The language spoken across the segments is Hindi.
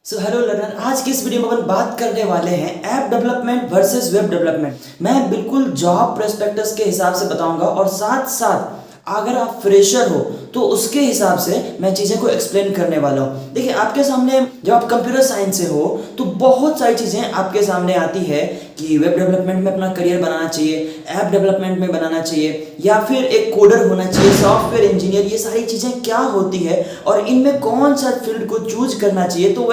हेलो लर्नर, आज की इस वीडियो में अपन बात करने वाले हैं app development versus web development. मैं बिल्कुल जॉब प्रोस्पेक्टस के हिसाब से बताऊंगा और साथ साथ अगर आप फ्रेशर हो तो उसके हिसाब से मैं चीज़ें को एक्सप्लेन करने वाला हूँ। देखिए, आपके सामने जब आप कंप्यूटर साइंस से हो तो बहुत सारी चीज़ें आपके सामने आती है कि वेब डेवलपमेंट में अपना करियर बनाना चाहिए, ऐप डेवलपमेंट में बनाना चाहिए, या फिर एक कोडर होना चाहिए, सॉफ्टवेयर इंजीनियर। ये सारी चीज़ें क्या होती है और इनमें कौन सा फील्ड को चूज करना चाहिए। तो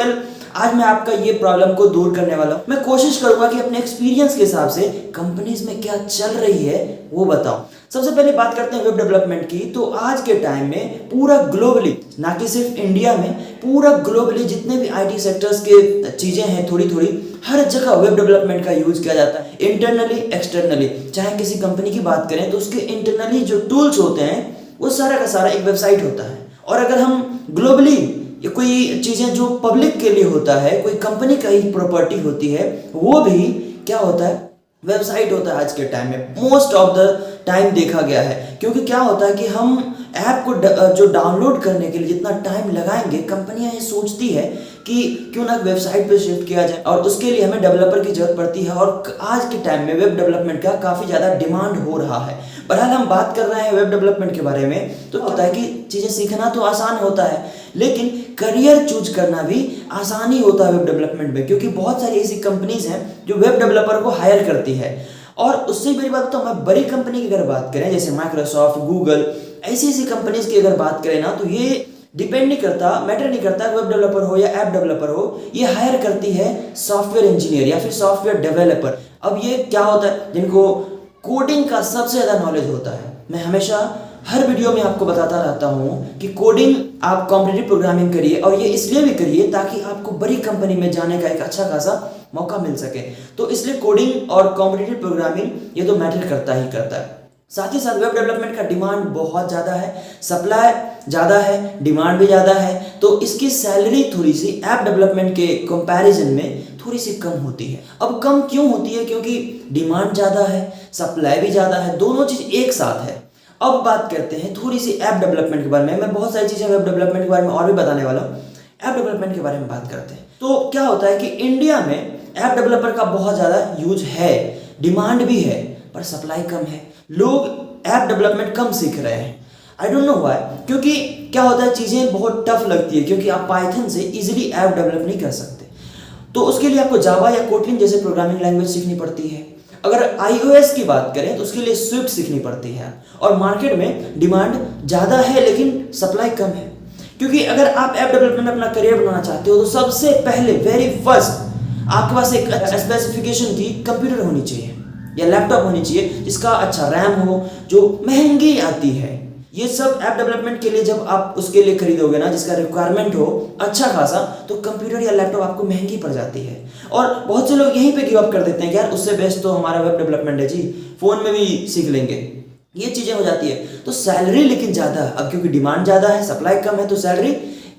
आज मैं आपका ये प्रॉब्लम को दूर करने वाला हूँ। मैं कोशिश करूंगा कि अपने एक्सपीरियंस के हिसाब से कंपनीज में क्या चल रही है वो बताऊं। सबसे पहले बात करते हैं वेब डेवलपमेंट की। तो आज के टाइम में पूरा ग्लोबली, ना कि सिर्फ इंडिया में, पूरा ग्लोबली जितने भी आईटी सेक्टर्स के चीजें हैं, थोड़ी थोड़ी हर जगह वेब डेवलपमेंट का यूज किया जाता है, इंटरनली एक्सटर्नली। चाहे किसी कंपनी की बात करें तो उसके इंटरनली जो टूल्स होते हैं वो सारा का सारा एक वेबसाइट होता है। और अगर हम ग्लोबली ये कोई चीज़ें जो पब्लिक के लिए होता है, कोई कंपनी का ही प्रॉपर्टी होती है, वो भी क्या होता है, वेबसाइट होता है। आज के टाइम में मोस्ट ऑफ द टाइम देखा गया है, क्योंकि क्या होता है कि हम ऐप को जो डाउनलोड करने के लिए जितना टाइम लगाएंगे, कंपनियां ये सोचती है कि क्यों ना वेबसाइट पे शिफ्ट किया जाए, और उसके लिए हमें डेवलपर की जरूरत पड़ती है। और आज के टाइम में वेब डेवलपमेंट का काफ़ी ज़्यादा डिमांड हो रहा है। बहरहाल हम बात कर रहे हैं वेब डेवलपमेंट के बारे में, तो होता है कि चीज़ें सीखना तो आसान होता है, लेकिन करियर चूज करना भी आसानी होता है वेब डेवलपमेंट में, क्योंकि बहुत सारी ऐसी कंपनीज हैं जो वेब डेवलपर को हायर करती है। और उससे बड़ी बात तो हम बड़ी कंपनी की अगर बात करें, जैसे माइक्रोसॉफ्ट, गूगल, ऐसी ऐसी कंपनीज की अगर बात करें ना, तो ये डिपेंड नहीं करता, मैटर नहीं करता वेब डेवलपर हो या ऐप डेवलपर हो, ये हायर करती है सॉफ्टवेयर इंजीनियर या फिर सॉफ्टवेयर डेवलपर। अब ये क्या होता है, जिनको कोडिंग का सबसे ज़्यादा नॉलेज होता है। मैं हमेशा हर वीडियो में आपको बताता रहता हूँ कि कोडिंग, आप कॉम्पिटिटिव प्रोग्रामिंग करिए, और ये इसलिए भी करिए ताकि आपको बड़ी कंपनी में जाने का एक अच्छा खासा मौका मिल सके। तो इसलिए कोडिंग और कॉम्पिटिटिव प्रोग्रामिंग ये तो मैटर करता ही करता है। साथ ही साथ वेब डेवलपमेंट का डिमांड बहुत ज़्यादा है, सप्लाई ज़्यादा है, डिमांड भी ज़्यादा है, तो इसकी सैलरी थोड़ी सी ऐप डेवलपमेंट के कंपैरिजन में थोड़ी सी कम होती है। अब कम क्यों होती है? क्योंकि डिमांड ज़्यादा है, सप्लाई भी ज़्यादा है, दोनों चीज़ एक साथ है। अब बात करते हैं थोड़ी सी ऐप डेवलपमेंट के बारे में। मैं बहुत सारी चीज़ें वेब डेवलपमेंट के बारे में और भी बताने वाला हूँ। ऐप डेवलपमेंट के बारे में बात करते हैं तो क्या होता है कि इंडिया में ऐप डेवलपर का बहुत ज़्यादा यूज है, डिमांड भी है, पर सप्लाई कम है। लोग ऐप डेवलपमेंट कम सीख रहे हैं। आई डोंट नो व्हाई, क्योंकि क्या होता है, चीज़ें बहुत टफ लगती है, क्योंकि आप पाइथन से इजीली ऐप डेवलप नहीं कर सकते। तो उसके लिए आपको जावा या कोटलिन जैसे प्रोग्रामिंग लैंग्वेज सीखनी पड़ती है। अगर iOS की बात करें तो उसके लिए स्विफ्ट सीखनी पड़ती है। और मार्केट में डिमांड ज़्यादा है लेकिन सप्लाई कम है, क्योंकि अगर आप ऐप डेवलपमेंट में अपना करियर बनाना चाहते हो तो सबसे पहले वेरी फर्स्ट आपके पास एक स्पेसिफिकेशन की कंप्यूटर होनी चाहिए या लैपटॉप होनी चाहिए, जिसका अच्छा रैम हो, जो महंगी आती है। ये सब ऐप डेवलपमेंट के लिए जब आप उसके लिए खरीदोगे ना, जिसका रिक्वायरमेंट हो अच्छा खासा, तो कंप्यूटर या लैपटॉप आपको महंगी पड़ जाती है। और बहुत से लोग यहीं पे गिव अप कर देते हैं कि यार उससे बेस्ट तो हमारा वेब डेवलपमेंट है जी, फोन में भी सीख लेंगे। ये चीज़ें हो जाती है। तो सैलरी लेकिन ज़्यादा है, अब क्योंकि डिमांड ज़्यादा है, सप्लाई कम है, तो सैलरी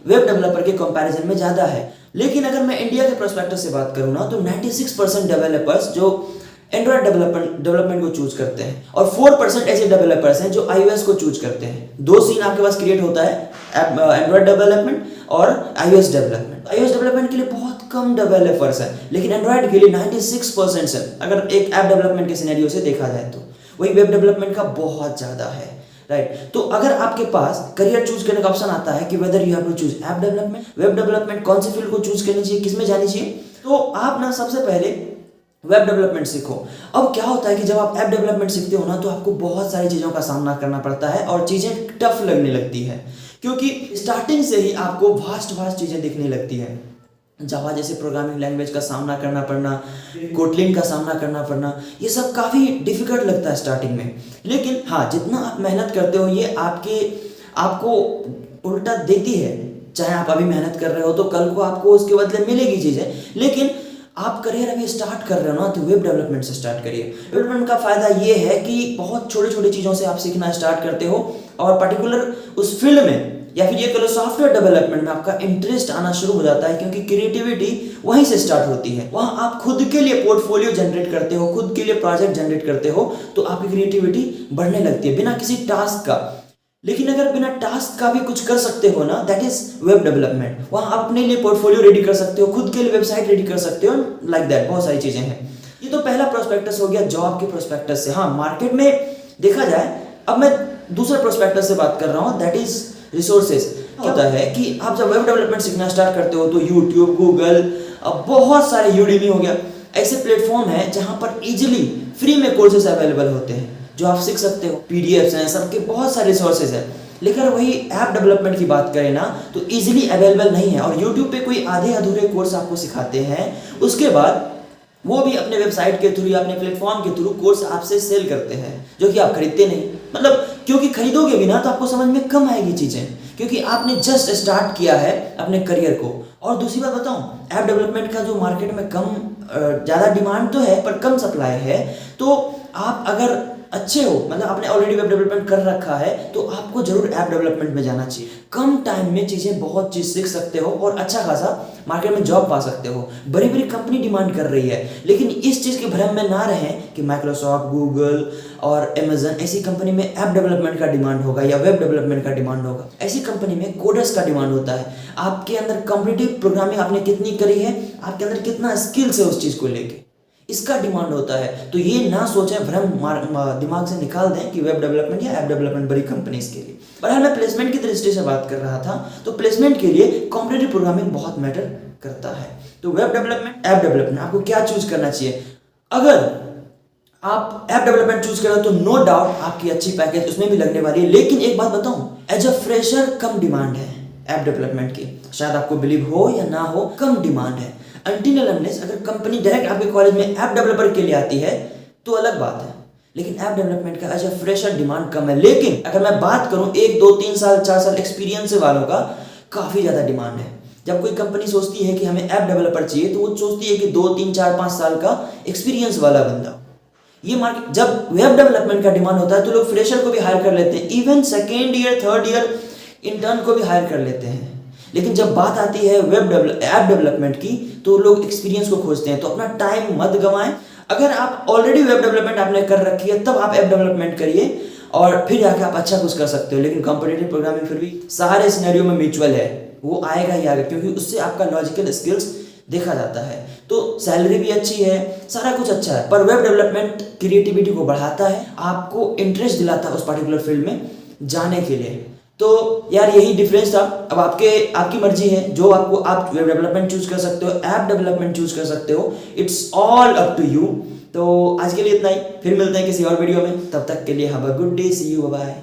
वेब डेवलपर के कंपैरिजन में ज़्यादा है। लेकिन अगर मैं इंडिया के पर्सपेक्टिव से बात करूँ ना, तो 96% डेवलपर्स जो एंड्रॉयड डेवलपमेंट को चूज करते हैं, और 4% ऐसे डेवलपर्स हैं जो iOS को चूज करते हैं। दो सीन आपके पास क्रिएट होता है, एंड्रॉयड डेवलपमेंट और iOS डेवलपमेंट। iOS डेवलपमेंट के लिए बहुत कम डेवलपर्स हैं, लेकिन एंड्रॉयड के लिए 96% है, अगर एक ऐप डेवलपमेंट के सिनेरियो से देखा जाए तो। वही वेब डेवलपमेंट का बहुत ज़्यादा है, राइट। तो अगर आपके पास करियर चूज करने का ऑप्शन आता है कि whether you have to choose app development, web development, कौन सी फील्ड को चूज करनी चाहिए, किसमें जानी चाहिए, तो आप ना सबसे पहले वेब डेवलपमेंट सीखो। अब क्या होता है कि जब आप ऐप डेवलपमेंट सीखते हो ना, तो आपको बहुत सारी चीज़ों का सामना करना पड़ता है और चीज़ें टफ लगने लगती है, क्योंकि स्टार्टिंग से ही आपको वास्ट चीज़ें दिखने लगती है। जावा जैसे प्रोग्रामिंग लैंग्वेज का सामना करना पड़ना, कोटलिन का सामना करना पड़ना, ये सब काफ़ी डिफिकल्ट लगता है स्टार्टिंग में। लेकिन हाँ, जितना आप मेहनत करते हो ये आपको उल्टा देती है। चाहे आप अभी मेहनत कर रहे हो तो कल को आपको उसके बदले मिलेगी चीज़ें। लेकिन आप करियर अभी स्टार्ट कर रहे हो ना, तो वेब डेवलपमेंट से स्टार्ट करिए। वेब डेवलपमेंट का फायदा ये है कि बहुत छोटे छोटे चीज़ों से आप सीखना स्टार्ट करते हो, और पर्टिकुलर उस फील्ड में या फिर ये करो सॉफ्टवेयर डेवलपमेंट में आपका इंटरेस्ट आना शुरू हो जाता है, क्योंकि क्रिएटिविटी वहीं से स्टार्ट होती है। वहाँ आप खुद के लिए पोर्टफोलियो जनरेट करते हो, खुद के लिए प्रोजेक्ट जनरेट करते हो, तो आपकी क्रिएटिविटी बढ़ने लगती है बिना किसी टास्क का। लेकिन अगर बिना टास्क का भी कुछ कर सकते हो ना, दैट इज वेब डेवलपमेंट। वहाँ आप अपने लिए पोर्टफोलियो रेडी कर सकते हो, खुद के लिए वेबसाइट रेडी कर सकते हो, लाइक दैट बहुत सारी चीजें हैं। ये तो पहला प्रोस्पेक्टस हो गया जॉब के प्रोस्पेक्टस से। हाँ, मार्केट में देखा जाए, अब मैं दूसरे प्रोस्पेक्टस से बात कर रहा हूँ, दैट इज रिसोर्सेज। क्या होता है कि आप जब वेब डेवलपमेंट सीखना स्टार्ट करते हो तो यूट्यूब, गूगल, अब बहुत सारे यूडीमी हो गया, ऐसे प्लेटफॉर्म है जहाँ पर इजिली फ्री में कोर्सेज अवेलेबल होते हैं जो आप सीख सकते हो। पीडीएफ्स हैं, सबके बहुत सारे रिसोर्सेज हैं। लेकिन वही ऐप डेवलपमेंट की बात करें ना, तो इजीली अवेलेबल नहीं है। और यूट्यूब पे कोई आधे अधूरे कोर्स आपको सिखाते हैं, उसके बाद वो भी अपने वेबसाइट के थ्रू या अपने प्लेटफॉर्म के थ्रू कोर्स आपसे सेल करते हैं, जो कि आप खरीदते नहीं। मतलब क्योंकि खरीदोगे भी ना तो आपको समझ में कम आएगी चीज़ें, क्योंकि आपने जस्ट स्टार्ट किया है अपने करियर को। और दूसरी बात बताऊं, ऐप डेवलपमेंट का जो मार्केट में कम ज़्यादा डिमांड तो है पर कम सप्लाई है। तो आप अगर अच्छे हो, मतलब आपने ऑलरेडी वेब डेवलपमेंट कर रखा है, तो आपको जरूर ऐप डेवलपमेंट में जाना चाहिए। कम टाइम में चीज़ें बहुत चीज़ सीख सकते हो और अच्छा खासा मार्केट में जॉब पा सकते हो। बड़ी बड़ी कंपनी डिमांड कर रही है, लेकिन इस चीज़ के भ्रम में ना रहें कि माइक्रोसॉफ्ट, गूगल और अमेजन ऐसी कंपनी में ऐप डेवलपमेंट का डिमांड होगा या वेब डेवलपमेंट का डिमांड होगा। ऐसी कंपनी में कोडर्स का डिमांड होता है। आपके अंदर कॉम्पिटिटिव प्रोग्रामिंग आपने कितनी करी है, आपके अंदर कितना स्किल्स है उस चीज़ को लेके, इसका डिमांड होता है। तो ये ना सोचें, भ्रम दिमाग से निकाल दें कि वेब डेवलपमेंट या ऐप डेवलपमेंट बड़ी कंपनीज के लिए। बहरहाल मैं प्लेसमेंट की दृष्टि से बात कर रहा था, तो प्लेसमेंट के लिए कॉम्पिटिटिव प्रोग्रामिंग बहुत मैटर करता है। तो वेब डेवलपमेंट, ऐप डेवलपमेंट, आपको क्या चूज करना चाहिए? अगर आप ऐप डेवलपमेंट चूज करें तो नो डाउट आपकी अच्छी पैकेज उसमें भी लगने वाली है। लेकिन एक बात बताऊं, एज अ फ्रेशर कम डिमांड है ऐप डेवलपमेंट की। शायद आपको बिलीव हो या ना हो, कम डिमांड है। अनटिल अनलेस अगर कंपनी डायरेक्ट आपके कॉलेज में ऐप डेवलपर के लिए आती है तो अलग बात है, लेकिन ऐप डेवलपमेंट का एज अ फ्रेशर डिमांड कम है। लेकिन अगर मैं बात करूं 1, 2, 3 साल, 4 साल एक्सपीरियंस वालों का, काफी ज्यादा डिमांड है। जब कोई कंपनी सोचती है कि हमें ऐप डेवलपर चाहिए, तो वो सोचती है कि 2, 3, 4, 5 साल का एक्सपीरियंस वाला बंदा। ये मार्केट, जब वेब डेवलपमेंट का डिमांड होता है तो लोग फ्रेशर को भी हायर कर लेते हैं, even second year, third year intern को भी हायर कर लेते हैं। लेकिन जब बात आती है ऐप डेवलपमेंट की, तो लोग एक्सपीरियंस को खोजते हैं। तो अपना टाइम मत गंवाएं। अगर आप ऑलरेडी वेब डेवलपमेंट आपने कर रखी है, तब आप ऐप डेवलपमेंट करिए और फिर जाके आप अच्छा कुछ कर सकते हो। लेकिन कॉम्पिटिटिव प्रोग्रामिंग फिर भी सारे सिनेरियो में म्यूचुअल है, वो आएगा ही आएगा, क्योंकि उससे आपका लॉजिकल स्किल्स देखा जाता है। तो सैलरी भी अच्छी है, सारा कुछ अच्छा है। पर वेब डेवलपमेंट क्रिएटिविटी को बढ़ाता है, आपको इंटरेस्ट दिलाता है उस पर्टिकुलर फील्ड में जाने के लिए। तो यार यही डिफरेंस था। अब आपकी मर्जी है, जो आप वेब डेवलपमेंट चूज कर सकते हो, ऐप डेवलपमेंट चूज कर सकते हो, it's all up to you. तो आज के लिए इतना ही, फिर मिलते हैं किसी और वीडियो में। तब तक के लिए have a good day, see you, bye.